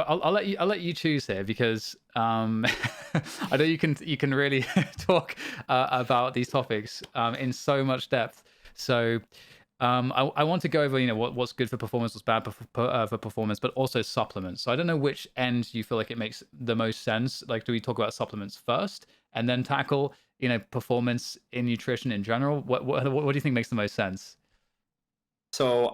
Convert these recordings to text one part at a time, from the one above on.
I'll let you choose here because I know you can really talk about these topics in so much depth. So I want to go over what's good for performance, what's bad for performance, but also supplements. So I don't know which end you feel like it makes the most sense. Like, do we talk about supplements first and then tackle performance in nutrition in general? What do you think makes the most sense? So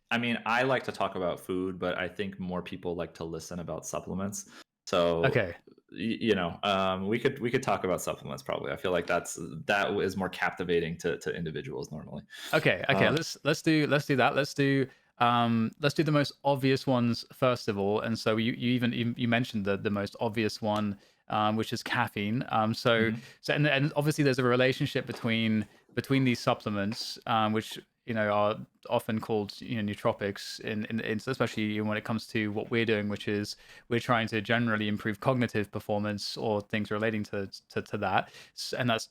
I mean, I like to talk about food, but I think more people like to listen about supplements. So, Okay. we could talk about supplements probably. I feel like that is more captivating to individuals normally. Okay. Uh, Let's do that. Let's do the most obvious ones first of all. And so you mentioned the most obvious one, which is caffeine. mhm. And obviously there's a relationship between these supplements, which are often called nootropics in especially when it comes to what we're doing, which is we're trying to generally improve cognitive performance or things relating to that. And that's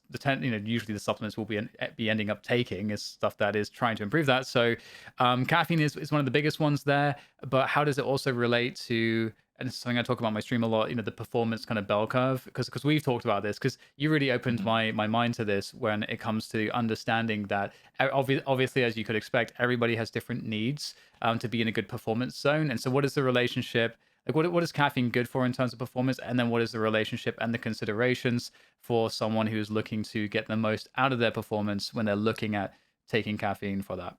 usually the supplements will be ending up taking is stuff that is trying to improve that. So caffeine is one of the biggest ones there, but how does it also relate to, and it's something I talk about in my stream a lot, the performance kind of bell curve, because we've talked about this, because you really opened Mhm. my mind to this when it comes to understanding that obviously, as you could expect, everybody has different needs to be in a good performance zone. And so what is the relationship, like what is caffeine good for in terms of performance, and then what is the relationship and the considerations for someone who's looking to get the most out of their performance when they're looking at taking caffeine for that?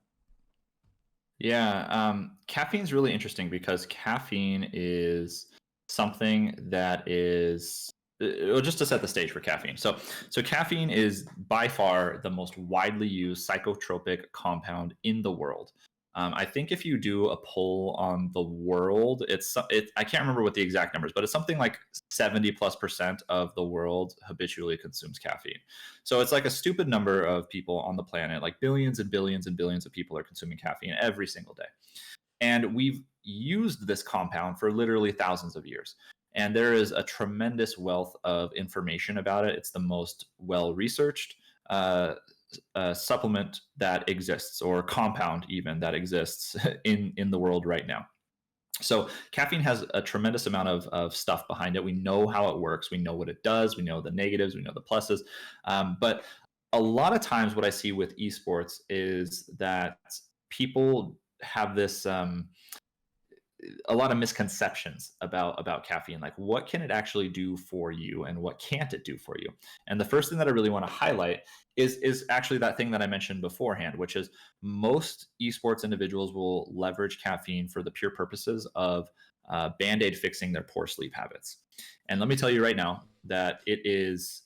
Yeah, caffeine's really interesting because caffeine is something that is well, just to set the stage for caffeine. So caffeine is by far the most widely used psychotropic compound in the world. I think if you do a poll on the world, I can't remember what the exact numbers, but it's something like 70+% of the world habitually consumes caffeine. So it's like a stupid number of people on the planet, like billions and billions and billions of people are consuming caffeine every single day. And we've used this compound for literally thousands of years. And there is a tremendous wealth of information about it. It's the most well researched uh, supplement that exists, or compound even that exists in the world right now. So caffeine has a tremendous amount of stuff behind it. We know how it works. We know what it does. We know the negatives. We know the pluses. But a lot of times, what I see with esports is that people have this a lot of misconceptions about caffeine, like what can it actually do for you and what can't it do for you. And the first thing that I really want to highlight is actually that thing that I mentioned beforehand, which is most esports individuals will leverage caffeine for the pure purposes of band-aid fixing their poor sleep habits. And let me tell you right now that it is,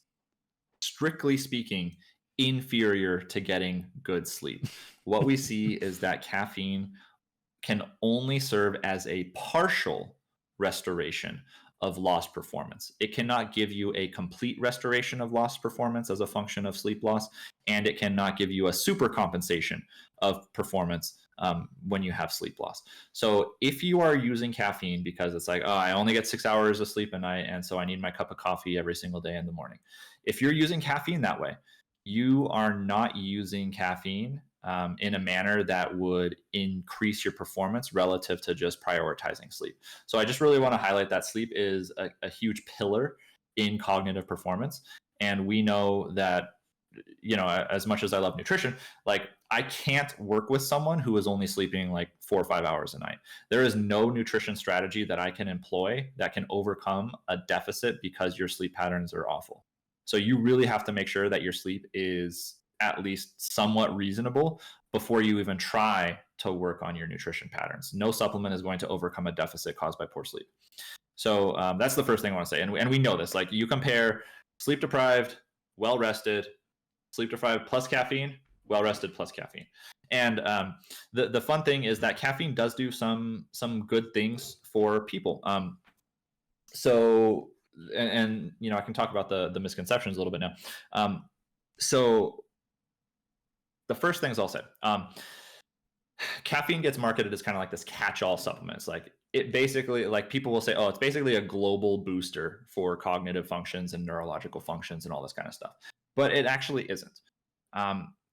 strictly speaking, inferior to getting good sleep. What we see is that caffeine can only serve as a partial restoration of lost performance. It cannot give you a complete restoration of lost performance as a function of sleep loss, and it cannot give you a super compensation of performance when you have sleep loss. So if you are using caffeine because it's like, oh, I only get 6 hours of sleep a night, and so I need my cup of coffee every single day in the morning. If you're using caffeine that way, you are not using caffeine in a manner that would increase your performance relative to just prioritizing sleep. So I just really want to highlight that sleep is a huge pillar in cognitive performance. And we know that, as much as I love nutrition, like I can't work with someone who is only sleeping like 4 or 5 hours a night. There is no nutrition strategy that I can employ that can overcome a deficit because your sleep patterns are awful. So you really have to make sure that your sleep is at least somewhat reasonable before you even try to work on your nutrition patterns. No supplement is going to overcome a deficit caused by poor sleep. So that's the first thing I want to say. And we know this. Like you compare sleep deprived, well rested, sleep deprived plus caffeine, well rested plus caffeine. And the fun thing is that caffeine does do some good things for people. So I can talk about the misconceptions a little bit now. So the first things I'll say, caffeine gets marketed as kind of like this catch-all supplement. It's like it basically, like people will say, oh, it's basically a global booster for cognitive functions and neurological functions and all this kind of stuff. But it actually isn't.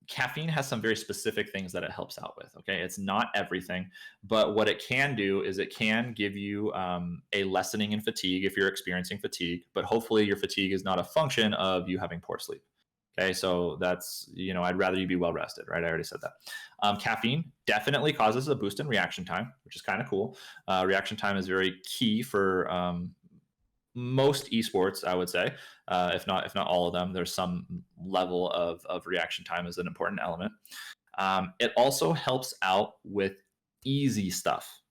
caffeine has some very specific things that it helps out with. Okay, it's not everything, but what it can do is it can give you a lessening in fatigue if you're experiencing fatigue, but hopefully your fatigue is not a function of you having poor sleep. Okay, so that's, I'd rather you be well rested, right? I already said that. Caffeine definitely causes a boost in reaction time, which is kind of cool. Reaction time is very key for most esports, I would say, if not all of them. There's some level of reaction time is an important element. It also helps out with easy stuff.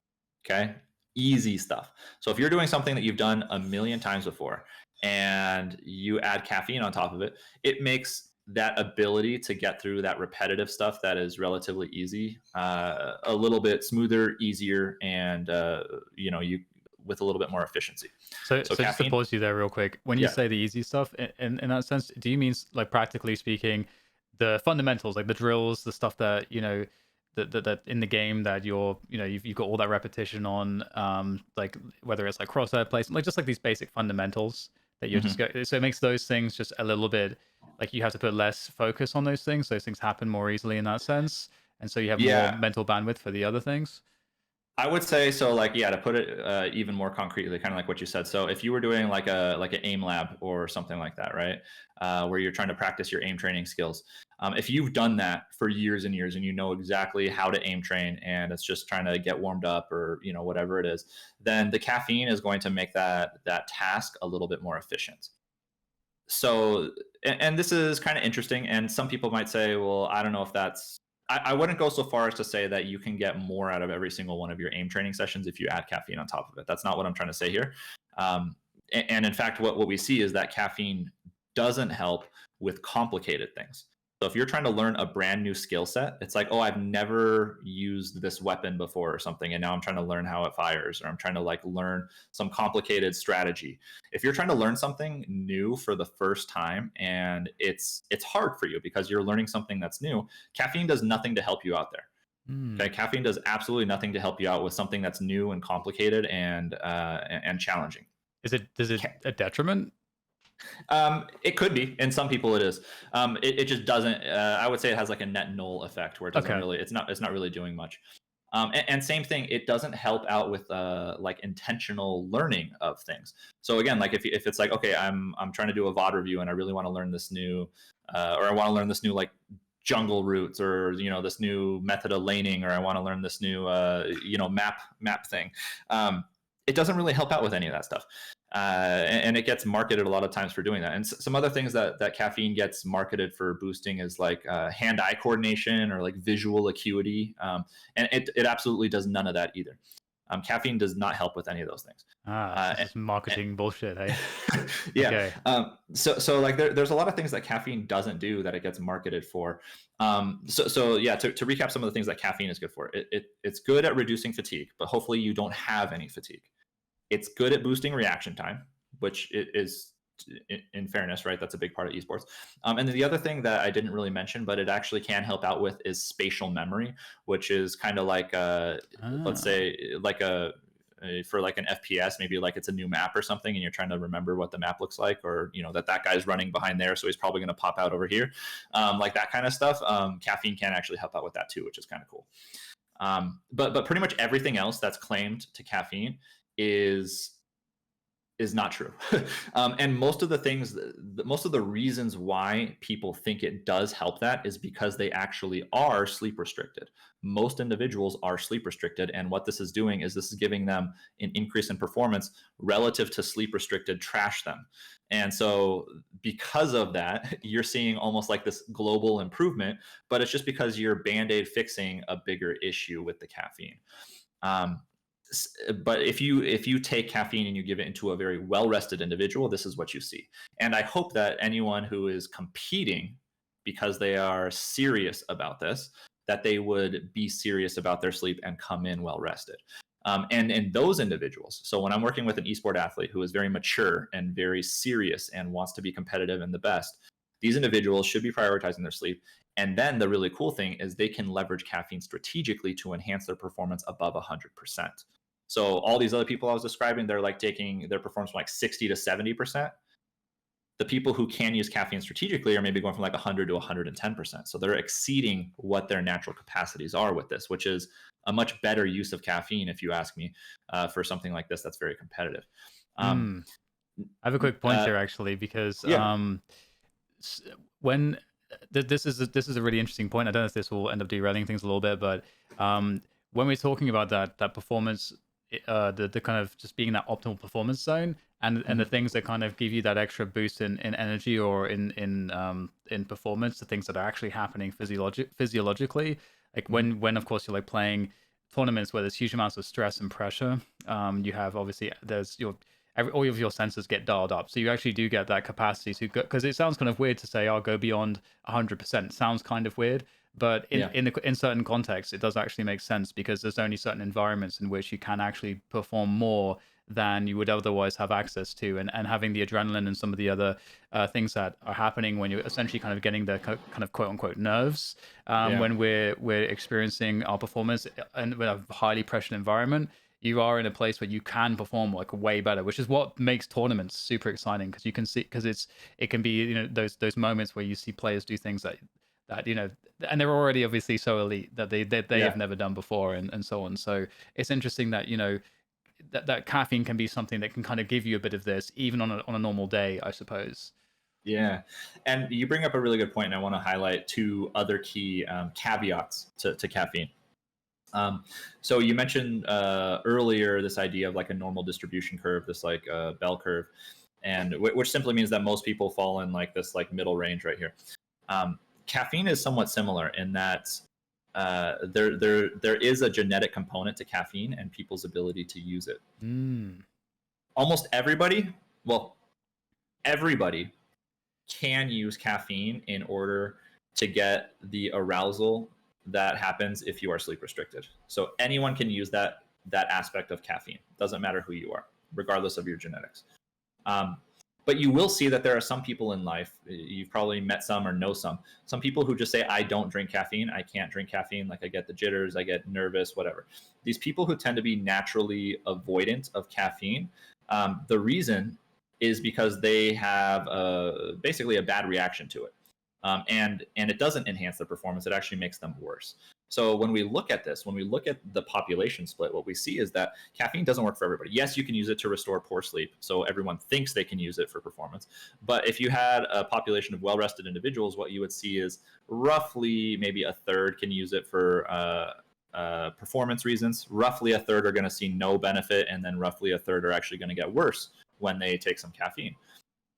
Okay, easy stuff. So if you're doing something that you've done a million times before and you add caffeine on top of it, it makes that ability to get through that repetitive stuff that is relatively easy a little bit smoother, easier, and you with a little bit more efficiency. So So just to caffeine, pause you there real quick, when you yeah. say the easy stuff, in that sense, do you mean like practically speaking, the fundamentals, like the drills, the stuff that that in the game that you've got all that repetition on, like whether it's like crosshair placement, like just like these basic fundamentals that you're just Mhm. so it makes those things just a little bit like you have to put less focus on those things. Those things happen more easily in that sense, and so you have more Yeah, mental bandwidth for the other things. I would say so. Like, yeah, to put it even more concretely, kind of like what you said. So, if you were doing like an aim lab or something like that, right, where you're trying to practice your aim training skills, if you've done that for years and years and you know exactly how to aim train, and it's just trying to get warmed up or whatever it is, then the caffeine is going to make that task a little bit more efficient. So, and this is kind of interesting, and some people might say, well, I don't know if that's, I wouldn't go so far as to say that you can get more out of every single one of your aim training sessions if you add caffeine on top of it. That's not what I'm trying to say here. And in fact, what we see is that caffeine doesn't help with complicated things. So if you're trying to learn a brand new skill set, it's like, oh, I've never used this weapon before or something, and now I'm trying to learn how it fires, or I'm trying to like learn some complicated strategy. If you're trying to learn something new for the first time and it's hard for you because you're learning something that's new, caffeine does nothing to help you out there. Okay, Hmm. caffeine does absolutely nothing to help you out with something that's new and complicated and challenging. Is it a detriment? It could be, and some people it is. It just doesn't. I would say it has like a net null effect where it doesn't Okay. really. It's not really doing much. And same thing, it doesn't help out with like intentional learning of things. So again, like if it's like, okay, I'm trying to do a VOD review and I really want to learn this new, or I want to learn this new like jungle routes, or this new method of laning, or I want to learn this new map thing. It doesn't really help out with any of that stuff. And it gets marketed a lot of times for doing that. And some other things that caffeine gets marketed for boosting is like hand-eye coordination or like visual acuity. And it absolutely does none of that either. Caffeine does not help with any of those things. Ah, Uh, this is marketing bullshit, hey? yeah. Okay. So like there's a lot of things that caffeine doesn't do that it gets marketed for. So yeah, to recap some of the things that caffeine is good for, it's good at reducing fatigue, but hopefully you don't have any fatigue. It's good at boosting reaction time, which it is, in fairness, right? That's a big part of esports. And then the other thing that I didn't really mention, but it actually can help out with, is spatial memory, which is kind of like, let's Ah. say, like for like an FPS, maybe like it's a new map or something, and you're trying to remember what the map looks like, or that guy's running behind there, so he's probably going to pop out over here, like that kind of stuff. Caffeine can actually help out with that too, which is kind of cool. But pretty much everything else that's claimed to caffeine is not true. And most of the things, most of the reasons why people think it does help that is because they actually are sleep restricted. Most individuals are sleep restricted, and what this is doing is this is giving them an increase in performance relative to sleep restricted trash them. And so because of that, you're seeing almost like this global improvement, but it's just because you're band-aid fixing a bigger issue with the caffeine. Um, but if you take caffeine and you give it into a very well rested individual, this is what you see. And I hope that anyone who is competing because they are serious about this, that they would be serious about their sleep and come in well rested. And those individuals, so when I'm working with an esport athlete who is very mature and very serious and wants to be competitive and the best, these individuals should be prioritizing their sleep. And then the really cool thing is they can leverage caffeine strategically to enhance their performance above 100%. So all these other people I was describing, they're like taking their performance from like 60 to 70%. The people who can use caffeine strategically are maybe going from like 100 to 110%. So they're exceeding what their natural capacities are with this, which is a much better use of caffeine, if you ask me, for something like this that's very competitive. Um, Mm. I have a quick point uh, here actually, because yeah. s- when this is a really interesting point. I don't know if this will end up derailing things a little bit, but when we're talking about that performance, the kind of just being in that optimal performance zone, and the Mhm. things that kind of give you that extra boost in energy or in performance, the things that are actually happening physiologically, like Mhm. when of course you're like playing tournaments where there's huge amounts of stress and pressure. You have obviously there's your all of your sensors get dialed up, so you actually do get that capacity to go. Because it sounds kind of weird to say, "I'll go beyond 100%." Sounds kind of weird, but Yeah. in certain contexts, it does actually make sense, because there's only certain environments in which you can actually perform more than you would otherwise have access to, and having the adrenaline and some of the other things that are happening when you're essentially kind of getting the kind of quote unquote nerves, Yeah. when we're experiencing our performance in a highly pressured environment. You are in a place where you can perform like way better, which is what makes tournaments super exciting, because you can see, because it can be, those moments where you see players do things that and they're already obviously so elite that they have Yeah. never done before, and so on. So it's interesting that that caffeine can be something that can kind of give you a bit of this even on a normal day, I suppose. Yeah. And you bring up a really good point, and I want to highlight two other key caveats to caffeine. Um, so you mentioned earlier this idea of like a normal distribution curve, this like bell curve, and which simply means that most people fall in like this like middle range right here. Caffeine is somewhat similar in that there is a genetic component to caffeine and people's ability to use it. Mm. Almost everybody, well, everybody can use caffeine in order to get the arousal that happens if you are sleep restricted. So anyone can use that aspect of caffeine. Doesn't matter who you are, regardless of your genetics. Um, but you will see that there are some people in life. You've probably met some or know some people who just say, "I don't drink caffeine. I can't drink caffeine. Like I get the jitters, I get nervous, whatever." These people who tend to be naturally avoidant of caffeine, the reason is because they have basically a bad reaction to it, and it doesn't enhance their performance. It actually makes them worse. So when we look at this, when we look at the population split, what we see is that caffeine doesn't work for everybody. Yes, you can use it to restore poor sleep, so everyone thinks they can use it for performance. But if you had a population of well-rested individuals, what you would see is roughly maybe a third can use it for performance reasons. Roughly a third are going to see no benefit, and then roughly a third are actually going to get worse when they take some caffeine.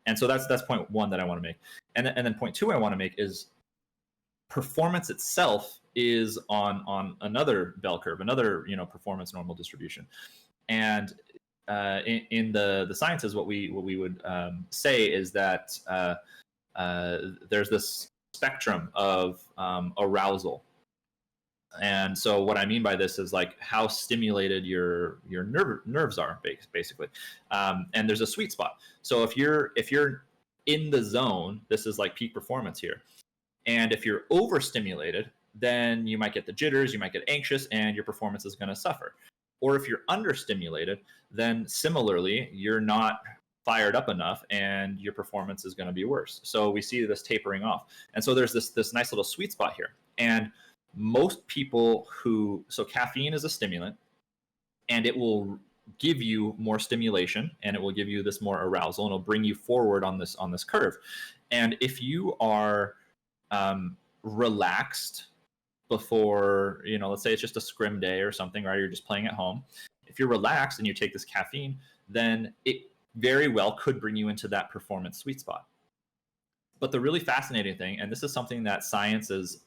And so that's point one that I want to make. And then point two I want to make is performance itself is on another bell curve, another performance normal distribution. And in the sciences, what we would say is that there's this spectrum of arousal. And so what I mean by this is like how stimulated your nerves are, basically. And there's a sweet spot. So if you're in the zone, this is like peak performance here. And if you're overstimulated, then you might get the jitters, you might get anxious, and your performance is going to suffer. Or if you're understimulated, then similarly, you're not fired up enough and your performance is going to be worse. So we see this tapering off. And so there's this nice little sweet spot here. And most people so caffeine is a stimulant, and it will give you more stimulation, and it will give you this more arousal, and it'll bring you forward on this curve. And if you are relaxed before, let's say it's just a scrim day or something, right? You're just playing at home. If you're relaxed and you take this caffeine, then it very well could bring you into that performance sweet spot. But the really fascinating thing, and this is something that science is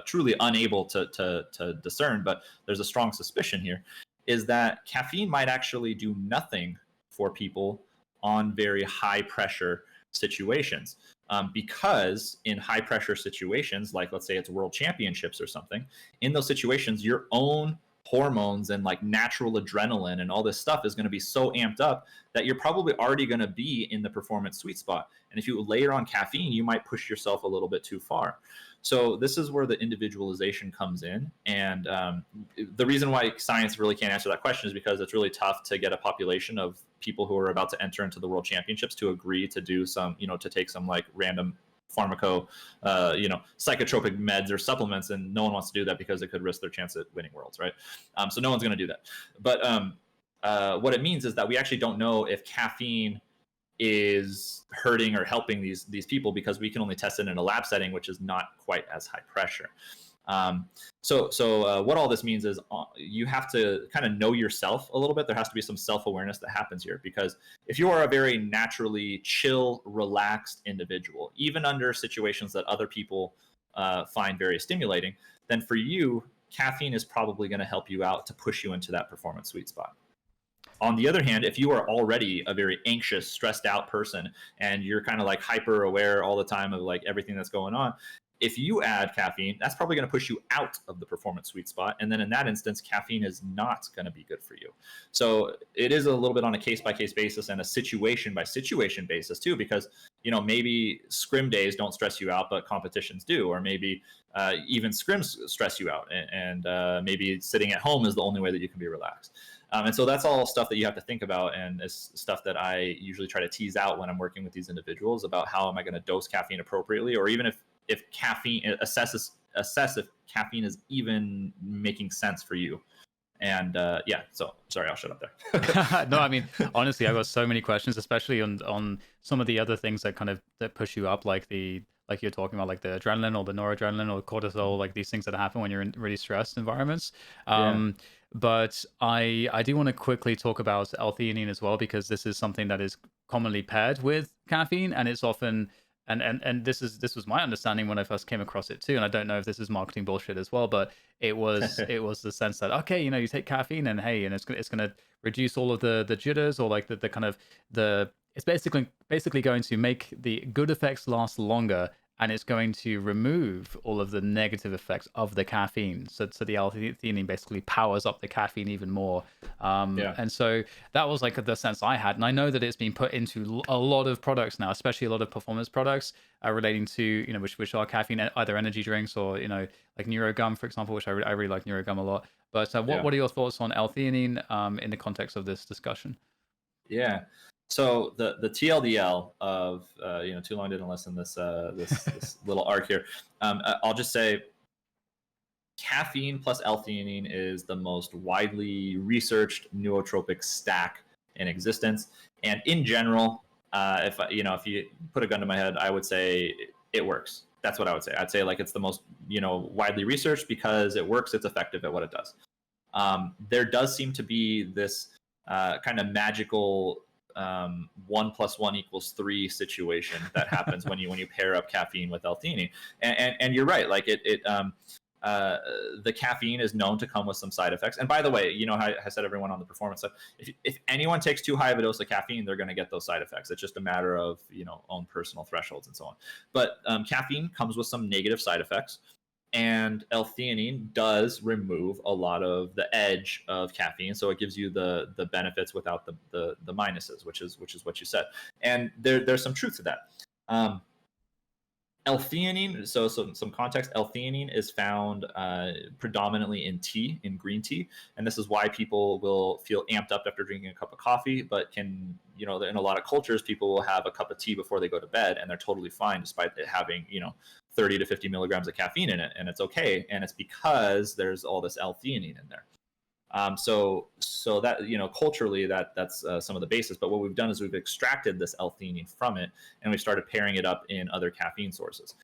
truly unable to discern, but there's a strong suspicion here, is that caffeine might actually do nothing for people on very high pressure situations. Because in high pressure situations, like let's say it's world championships or something, in those situations, your own hormones and like natural adrenaline and all this stuff is going to be so amped up that you're probably already going to be in the performance sweet spot. And if you layer on caffeine, you might push yourself a little bit too far. So this is where the individualization comes in. And the reason why science really can't answer that question is because it's really tough to get a population of people who are about to enter into the world championships to agree to do some, to take some like random psychotropic meds or supplements, and no one wants to do that because it could risk their chance at winning worlds, right? So no one's going to do that. But what it means is that we actually don't know if caffeine is hurting or helping these people, because we can only test it in a lab setting, which is not quite as high pressure. So what all this means is you have to kind of know yourself a little bit. There has to be some self-awareness that happens here, because if you are a very naturally chill, relaxed individual, even under situations that other people find very stimulating, then for you, caffeine is probably going to help you out to push you into that performance sweet spot. On the other hand, if you are already a very anxious, stressed out person, and you're kind of like hyper aware all the time of like everything that's going on, if you add caffeine, that's probably going to push you out of the performance sweet spot. And then in that instance, caffeine is not going to be good for you. So it is a little bit on a case-by-case basis and a situation-by-situation basis too, because, maybe scrim days don't stress you out, but competitions do. Or maybe even scrims stress you out. And maybe sitting at home is the only way that you can be relaxed. And so that's all stuff that you have to think about, and is stuff that I usually try to tease out when I'm working with these individuals about how am I going to dose caffeine appropriately, or even if caffeine assess if caffeine is even making sense for you. And so sorry, I'll shut up there. No, I mean, honestly, I've got so many questions, especially on some of the other things that push you up, like you're talking about, like the adrenaline or the noradrenaline or cortisol, like these things that happen when you're in really stressed environments. But I do want to quickly talk about L-theanine as well, because this is something that is commonly paired with caffeine, and it's often and this was my understanding when I first came across it too. And I don't know if this is marketing bullshit as well, but it was the sense that, okay, you take caffeine and hey, and it's gonna reduce all of the jitters, or like the kind of it's basically going to make the good effects last longer, and it's going to remove all of the negative effects of the caffeine. So the L-theanine basically powers up the caffeine even more. And so that was like the sense I had. And I know that it's been put into a lot of products now, especially a lot of performance products relating to, which are caffeine, either energy drinks or, like NeuroGum, for example, which I really like NeuroGum a lot. But what are your thoughts on L-theanine in the context of this discussion? Yeah. So the TLDL of too long didn't listen this little arc here. I'll just say caffeine plus L-theanine is the most widely researched nootropic stack in existence. And in general, if you put a gun to my head, I would say it works. That's what I would say. I'd say like it's the most widely researched because it works. It's effective at what it does. There does seem to be this kind of magical 1 + 1 = 3 situation that happens when you pair up caffeine with L-theanine, and you're right, like the caffeine is known to come with some side effects. And by the way, how I said everyone on the performance side, if anyone takes too high of a dose of caffeine, they're going to get those side effects. It's just a matter of own personal thresholds and so on. But caffeine comes with some negative side effects. And L-theanine does remove a lot of the edge of caffeine, so it gives you the benefits without the minuses, which is what you said. And there's some truth to that. L-theanine, so some context, L-theanine is found predominantly in green tea, and this is why people will feel amped up after drinking a cup of coffee, but in a lot of cultures, people will have a cup of tea before they go to bed, and they're totally fine despite it having 30 to 50 milligrams of caffeine in it, and it's okay, and it's because there's all this L-theanine in there. So that culturally that's some of the basis. But what we've done is we've extracted this L-theanine from it, and we've started pairing it up in other caffeine sources.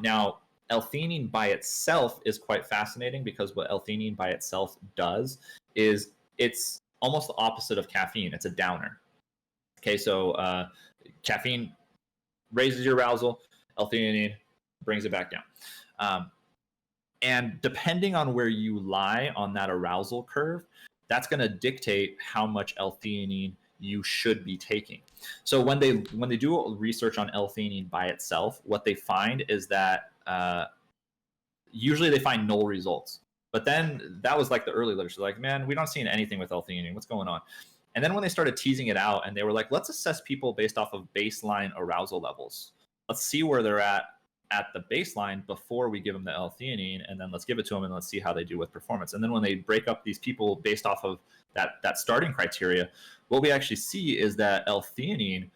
Now, L-theanine by itself is quite fascinating, because what L-theanine by itself does is it's almost the opposite of caffeine. It's a downer. Okay, so caffeine raises your arousal, L-theanine brings it back down. And depending on where you lie on that arousal curve, that's going to dictate how much L-theanine you should be taking. So when they do research on L-theanine by itself, what they find is that usually they find null results. But then that was like the early literature, like, man, we don't see anything with L-theanine. What's going on? And then when they started teasing it out and they were like, let's assess people based off of baseline arousal levels. Let's see where they're at the baseline before we give them the L-theanine, and then let's give it to them and let's see how they do with performance. And then when they break up these people based off of that starting criteria, what we actually see is that L-theanine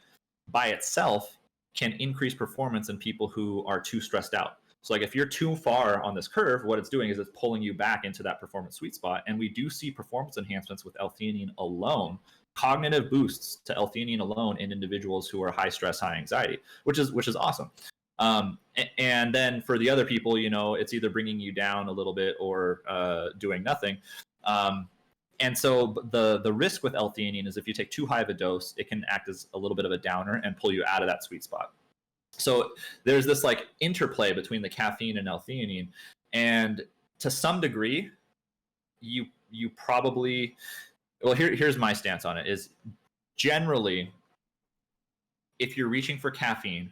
by itself can increase performance in people who are too stressed out. So like if you're too far on this curve, what it's doing is it's pulling you back into that performance sweet spot. And we do see performance enhancements with L-theanine alone, cognitive boosts to L-theanine alone in individuals who are high stress, high anxiety, which is awesome. And then for the other people, it's either bringing you down a little bit or doing nothing. And so the risk with L-theanine is if you take too high of a dose, it can act as a little bit of a downer and pull you out of that sweet spot. So there's this like interplay between the caffeine and L-theanine, and to some degree, you probably, well, here's my stance on it: is generally, if you're reaching for caffeine,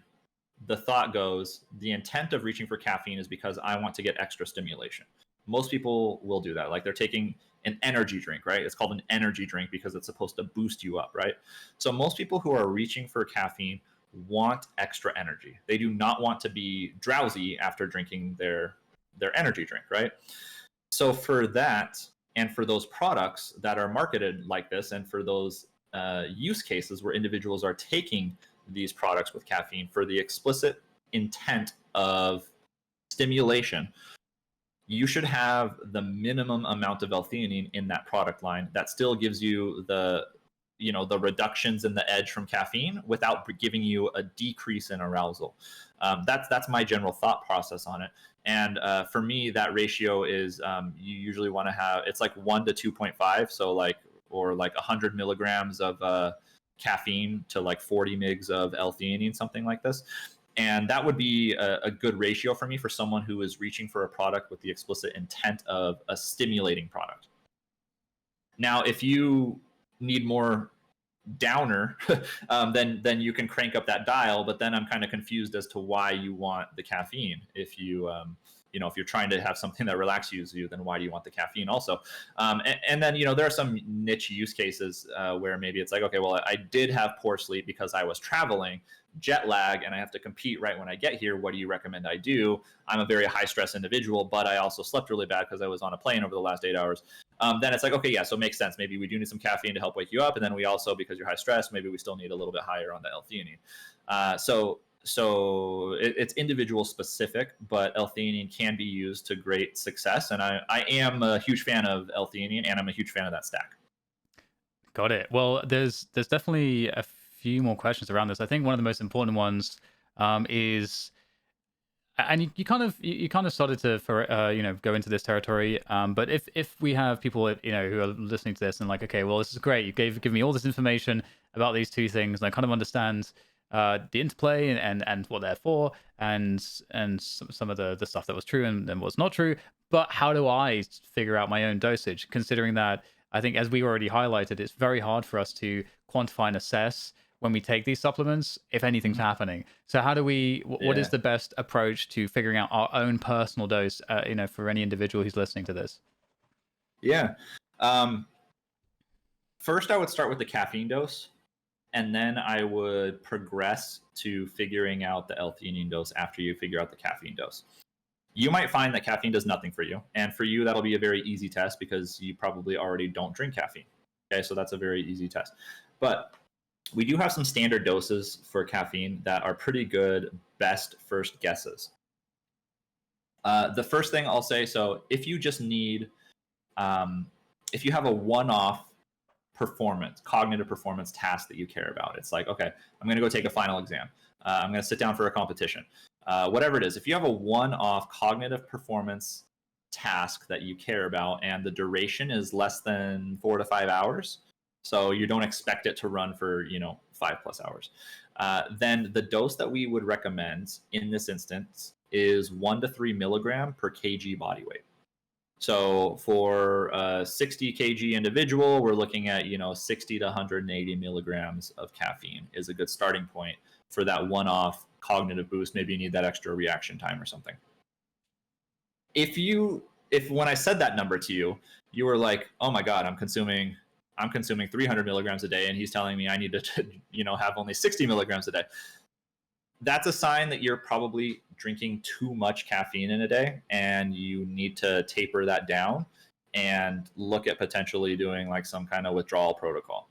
the thought goes, the intent of reaching for caffeine is because I want to get extra stimulation. Most people will do that. Like they're taking an energy drink, right? It's called an energy drink because it's supposed to boost you up, right? So most people who are reaching for caffeine want extra energy. They do not want to be drowsy after drinking their energy drink, right? So for that, and for those products that are marketed like this, and for those use cases where individuals are taking these products with caffeine for the explicit intent of stimulation, you should have the minimum amount of L-theanine in that product line that still gives you the reductions in the edge from caffeine without giving you a decrease in arousal. That's my general thought process on it. And for me, that ratio is you usually want to have, it's like 1 to 2.5. So like 100 milligrams of caffeine to like 40 mgs of L-theanine, something like this. And that would be a good ratio for me for someone who is reaching for a product with the explicit intent of a stimulating product. Now, if you need more downer, then you can crank up that dial. But then I'm kind of confused as to why you want the caffeine. If you if you're trying to have something that relaxes you, then why do you want the caffeine also? And then there are some niche use cases where maybe it's like, okay, well, I did have poor sleep because I was traveling, jet lag, and I have to compete right when I get here. What do you recommend I do? I'm a very high stress individual, but I also slept really bad because I was on a plane over the last 8 hours. Then it's like, okay, yeah, so it makes sense. Maybe we do need some caffeine to help wake you up. And then we also, because you're high stress, maybe we still need a little bit higher on the L-theanine. So it's individual specific, but L-theanine can be used to great success. And I am a huge fan of L-theanine, and I'm a huge fan of that stack. Got it. Well, there's definitely a few more questions around this. I think one of the most important ones is, and you kind of started to go into this territory. But if we have people who are listening to this and like, okay, well, this is great. You give me all this information about these two things, and I kind of understand the interplay and what they're for, and some of the stuff that was true and what's not true. But how do I figure out my own dosage? Considering that I think, as we already highlighted, it's very hard for us to quantify and assess when we take these supplements if anything's happening. So how do we? What is the best approach to figuring out our own personal dose? For any individual who's listening to this. Yeah. First, I would start with the caffeine dose, and then I would progress to figuring out the L-theanine dose after you figure out the caffeine dose. You might find that caffeine does nothing for you. And for you, that'll be a very easy test because you probably already don't drink caffeine. Okay, so that's a very easy test. But we do have some standard doses for caffeine that are pretty good, best first guesses. The first thing I'll say, so if you just need, if you have a one-off cognitive performance task that you care about, it's like, okay, I'm going to go take a final exam. I'm going to sit down for a competition. Whatever it is, if you have a one-off cognitive performance task that you care about and the duration is less than 4 to 5 hours, so you don't expect it to run for 5+ hours, then the dose that we would recommend in this instance is 1 to 3 milligram per kg body weight. So for a 60 kg individual, we're looking at 60 to 180 milligrams of caffeine is a good starting point for that one-off cognitive boost. Maybe you need that extra reaction time or something. If you if when I said that number to you, you were like, oh my God, I'm consuming 300 milligrams a day, and he's telling me I need to have only 60 milligrams a day. That's a sign that you're probably drinking too much caffeine in a day, and you need to taper that down and look at potentially doing like some kind of withdrawal protocol.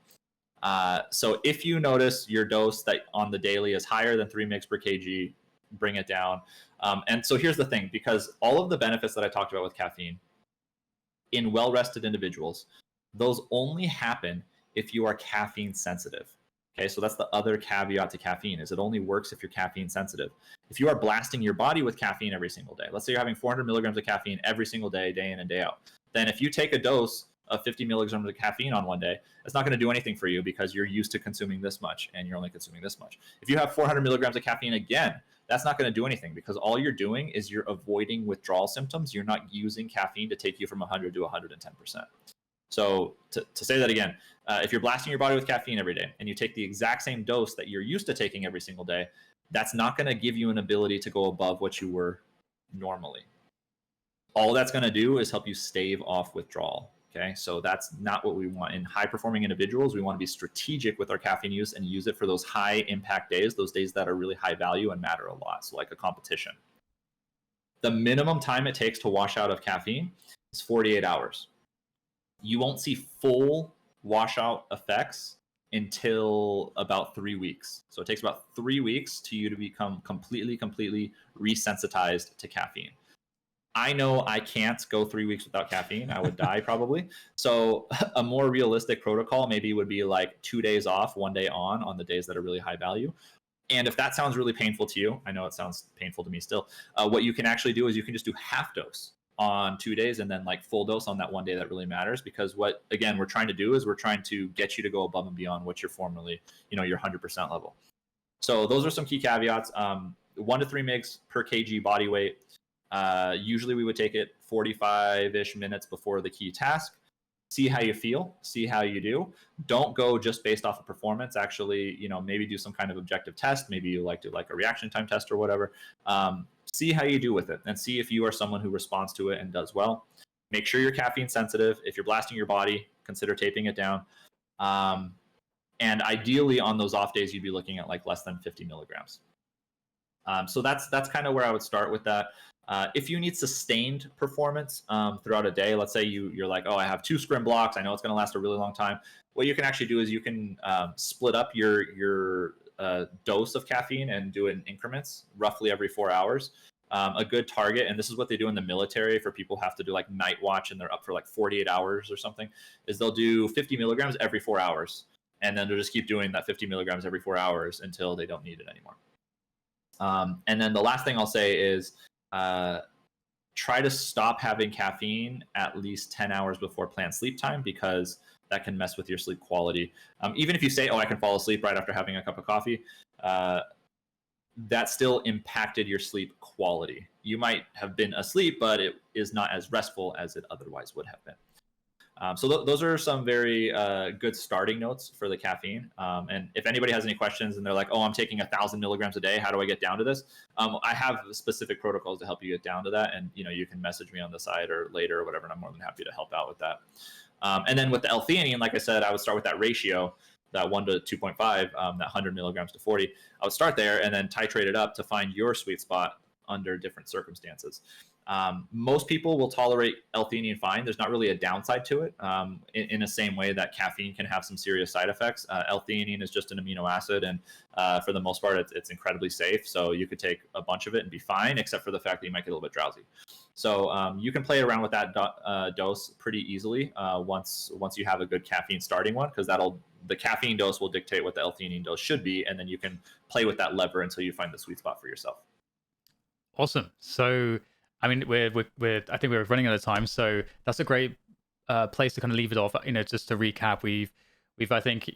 So if you notice your dose that on the daily is higher than 3 mg per kg, bring it down. And so here's the thing, because all of the benefits that I talked about with caffeine in well-rested individuals, those only happen if you are caffeine sensitive. Okay, so that's the other caveat to caffeine, is it only works if you're caffeine sensitive. If you are blasting your body with caffeine every single day, let's say you're having 400 milligrams of caffeine every single day, day in and day out, then if you take a dose of 50 milligrams of caffeine on one day, it's not going to do anything for you because you're used to consuming this much and you're only consuming this much. If you have 400 milligrams of caffeine again, that's not going to do anything because all you're doing is you're avoiding withdrawal symptoms. You're not using caffeine to take you from 100 to 110%. So to say that again, if you're blasting your body with caffeine every day and you take the exact same dose that you're used to taking every single day, that's not going to give you an ability to go above what you were normally. All that's going to do is help you stave off withdrawal. Okay, so that's not what we want. In high-performing individuals, we want to be strategic with our caffeine use and use it for those high-impact days, those days that are really high value and matter a lot, so like a competition. The minimum time it takes to wash out of caffeine is 48 hours. You won't see full washout effects until about 3 weeks. So it takes about 3 weeks to you to become completely resensitized to caffeine. I know I can't go 3 weeks without caffeine. I would die probably. So a more realistic protocol maybe would be like 2 days off, 1 day on the days that are really high value. And if that sounds really painful to you, I know it sounds painful to me still, what you can actually do is you can just do half dose on 2 days and then like full dose on that 1 day that really matters. Because what, again, we're trying to do is we're trying to get you to go above and beyond what you're formerly, your 100% level. So those are some key caveats. 1 to 3 mgs per kg body weight. Usually we would take it 45-ish minutes before the key task. See how you feel, see how you do. Don't go just based off of performance. Actually, maybe do some kind of objective test. Maybe you like to like a reaction time test or whatever. See how you do with it and see if you are someone who responds to it and does well. Make sure you're caffeine sensitive. If you're blasting your body, consider taping it down. And ideally on those off days, you'd be looking at like less than 50 milligrams. So that's kind of where I would start with that. If you need sustained performance throughout a day, let's say you're like, oh, I have 2 scrim blocks. I know it's going to last a really long time. What you can actually do is you can split up your dose of caffeine and do it in increments, roughly every 4 hours. A good target, and this is what they do in the military for people who have to do like night watch and they're up for like 48 hours or something, is they'll do 50 milligrams every 4 hours. And then they'll just keep doing that 50 milligrams every 4 hours until they don't need it anymore. And then the last thing I'll say is try to stop having caffeine at least 10 hours before planned sleep time, because that can mess with your sleep quality. Even if you say, oh, I can fall asleep right after having a cup of coffee, that still impacted your sleep quality. You might have been asleep, but it is not as restful as it otherwise would have been. So those are some very good starting notes for the caffeine. And if anybody has any questions and they're like, oh, I'm taking 1,000 milligrams a day, how do I get down to this? I have specific protocols to help you get down to that. And, you can message me on the side or later or whatever, and I'm more than happy to help out with that. And then with the L-Theanine, like I said, I would start with that ratio, that 1 to 2.5, that 100 milligrams to 40. I would start there and then titrate it up to find your sweet spot under different circumstances. Most people will tolerate L-Theanine fine. There's not really a downside to it in the same way that caffeine can have some serious side effects. L-Theanine is just an amino acid, and for the most part, it's incredibly safe. So you could take a bunch of it and be fine, except for the fact that you might get a little bit drowsy. So you can play around with that dose pretty easily once you have a good caffeine starting one, because the caffeine dose will dictate what the L-Theanine dose should be, and then you can play with that lever until you find the sweet spot for yourself. Awesome. So, I mean, I think we're running out of time, so that's a great place to kind of leave it off. Just to recap, we've I think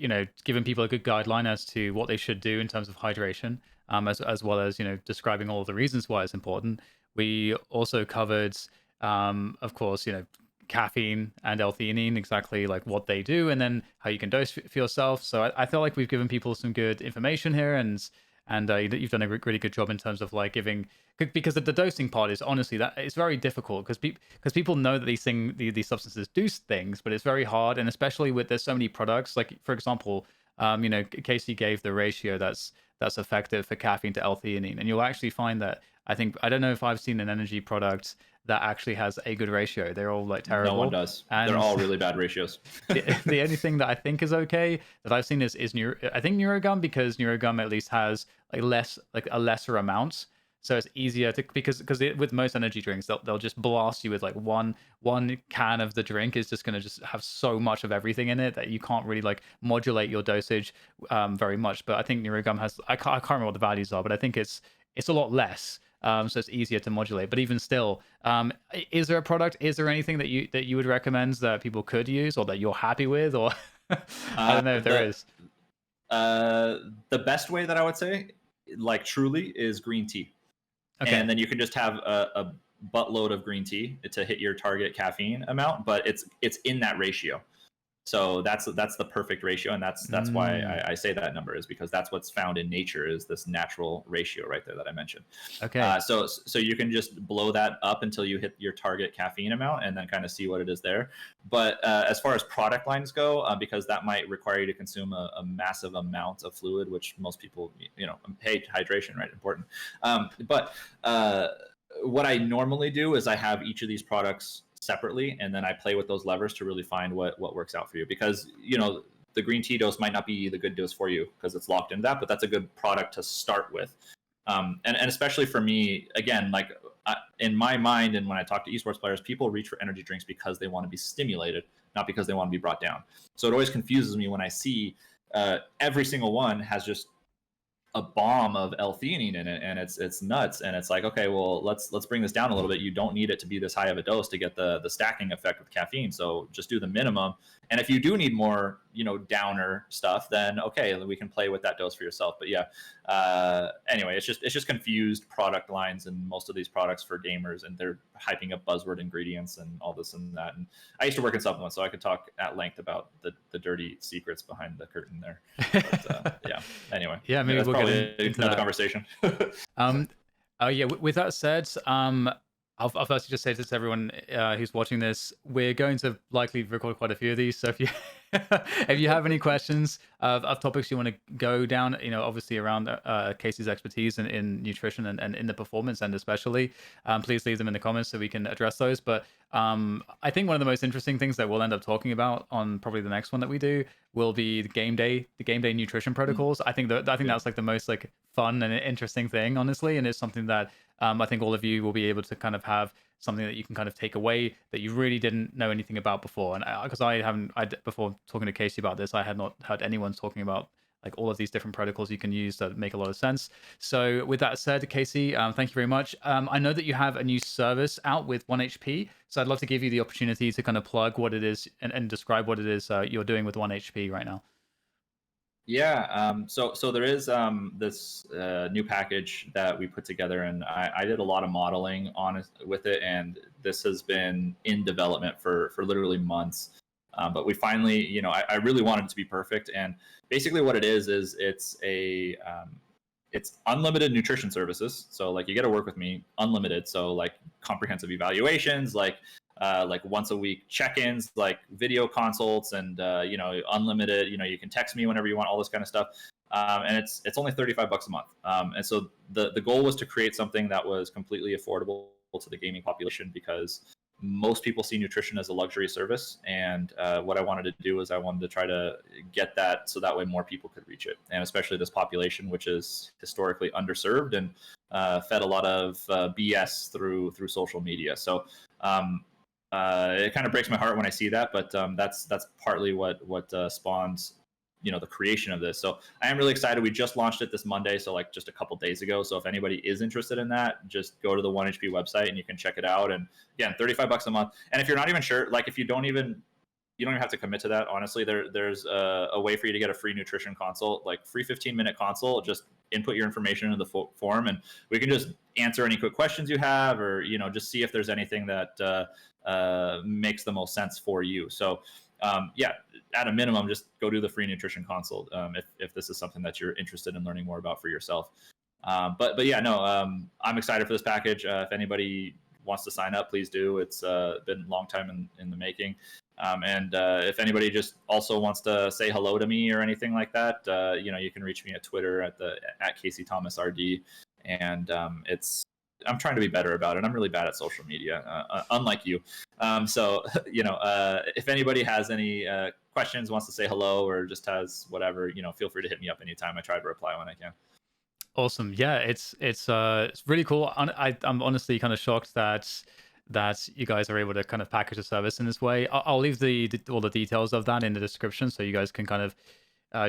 given people a good guideline as to what they should do in terms of hydration, as well as describing all of the reasons why it's important. We also covered, of course, caffeine and L-Theanine, exactly like what they do, and then how you can dose for yourself. So I feel like we've given people some good information here, and and you've done a really good job in terms of like giving, because the dosing part is honestly that it's very difficult because people know that these substances do things, but it's very hard, and especially with there's so many products. Like for example, Casey gave the ratio that's effective for caffeine to L-theanine, and you'll actually find that I don't know if I've seen an energy product that actually has a good ratio. They're all like No one terrible. does. And They're all really bad ratios. the only thing that I think is okay that I've seen is I think Neurogum, because Neurogum at least has like a lesser amount, so it's easier to, because with most energy drinks they'll just blast you with like one can of the drink is just going to just have so much of everything in it that you can't really like modulate your dosage very much. But I think Neurogum has, I can't remember what the values are, but I think it's a lot less. So it's easier to modulate. But even still, is there a product? Is there anything that you would recommend that people could use, or that you're happy with, or I don't know if there is. The best way that I would say, like truly, is green tea. Okay. And then you can just have a buttload of green tea to hit your target caffeine amount, but it's in that ratio. So that's the perfect ratio, and that's why I say that number, is because that's what's found in nature, is this natural ratio right there that I mentioned. Okay. So you can just blow that up until you hit your target caffeine amount, and then kind of see what it is there. But as far as product lines go, because that might require you to consume a massive amount of fluid, which most people, hey, hydration, right, important. But what I normally do is I have each of these products separately, and then I play with those levers to really find what works out for you, because the green tea dose might not be the good dose for you because it's locked into that, but that's a good product to start with. And especially for me, again, like in my mind, and when I talk to esports players, people reach for energy drinks because they want to be stimulated, not because they want to be brought down. So it always confuses me when I see every single one has just a bomb of L-theanine in it, and it's nuts. And it's like, okay, well, let's bring this down a little bit. You don't need it to be this high of a dose to get the stacking effect with caffeine. So just do the minimum. And if you do need more, downer stuff, then okay, we can play with that dose for yourself. But yeah, anyway, it's just confused product lines and most of these products for gamers, and they're hyping up buzzword ingredients and all this and that. And I used to work in supplements, so I could talk at length about the dirty secrets behind the curtain there. But, yeah. Anyway. Yeah, maybe we'll get into another that conversation. Yeah. With that said, I'll firstly just say this to everyone who's watching this: we're going to likely record quite a few of these. So if you if you have any questions of topics you want to go down, obviously around Casey's expertise in nutrition and in the performance end especially, please leave them in the comments so we can address those. But I think one of the most interesting things that we'll end up talking about on probably the next one that we do will be the game day nutrition protocols. I think that's like the most like fun and interesting thing, honestly, and it's something that I think all of you will be able to kind of have something that you can kind of take away that you really didn't know anything about before. And because before talking to Casey about this, I had not heard anyone talking about like all of these different protocols you can use that make a lot of sense. So with that said, Casey, thank you very much. I know that you have a new service out with 1HP, so I'd love to give you the opportunity to kind of plug what it is and describe what it is you're doing with 1HP right now. Yeah, so there is this new package that we put together, and I did a lot of modeling with it, and this has been in development for literally months. But we finally, I really wanted it to be perfect, and basically what it is it's unlimited nutrition services. So like you get to work with me unlimited. So like comprehensive evaluations, like once a week check-ins, like video consults, and unlimited. You can text me whenever you want, all this kind of stuff. And it's only $35 a month. And so the goal was to create something that was completely affordable to the gaming population, because most people see nutrition as a luxury service. And what I wanted to do is I wanted to try to get that so that way more people could reach it, and especially this population, which is historically underserved and fed a lot of BS through social media. So it kind of breaks my heart when I see that, but that's partly what spawns the creation of this. So I am really excited. We just launched it this Monday, so like just a couple days ago. So if anybody is interested in that, just go to the 1HP website and you can check it out. And again, $35 a month. And if you're not even sure, like if you don't even have to commit to that, honestly, there's a way for you to get a free nutrition consult, like free 15-minute consult. Just input your information into the form, and we can just answer any quick questions you have, or just see if there's anything that makes the most sense for you. So yeah, at a minimum, just go do the free nutrition consult if this is something that you're interested in learning more about for yourself. But yeah, no, I'm excited for this package. If anybody wants to sign up, please do. It's been a long time in the making. And if anybody just also wants to say hello to me or anything like that, you can reach me at Twitter at Casey Thomas RD. And I'm trying to be better about it. I'm really bad at social media, unlike you. So if anybody has any questions, wants to say hello, or just has whatever, feel free to hit me up anytime. I try to reply when I can. Awesome. Yeah, it's really cool. I'm honestly kind of shocked that you guys are able to kind of package a service in this way. I'll leave all the details of that in the description, so you guys can kind of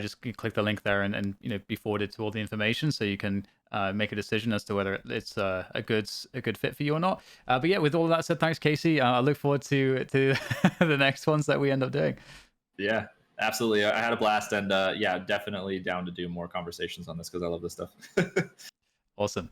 just click the link there and be forwarded to all the information, so you can make a decision as to whether it's a good fit for you or not. But yeah, with all of that said, thanks, Casey. I look forward to the next ones that we end up doing. Yeah, absolutely. I had a blast, and yeah, definitely down to do more conversations on this because I love this stuff. Awesome.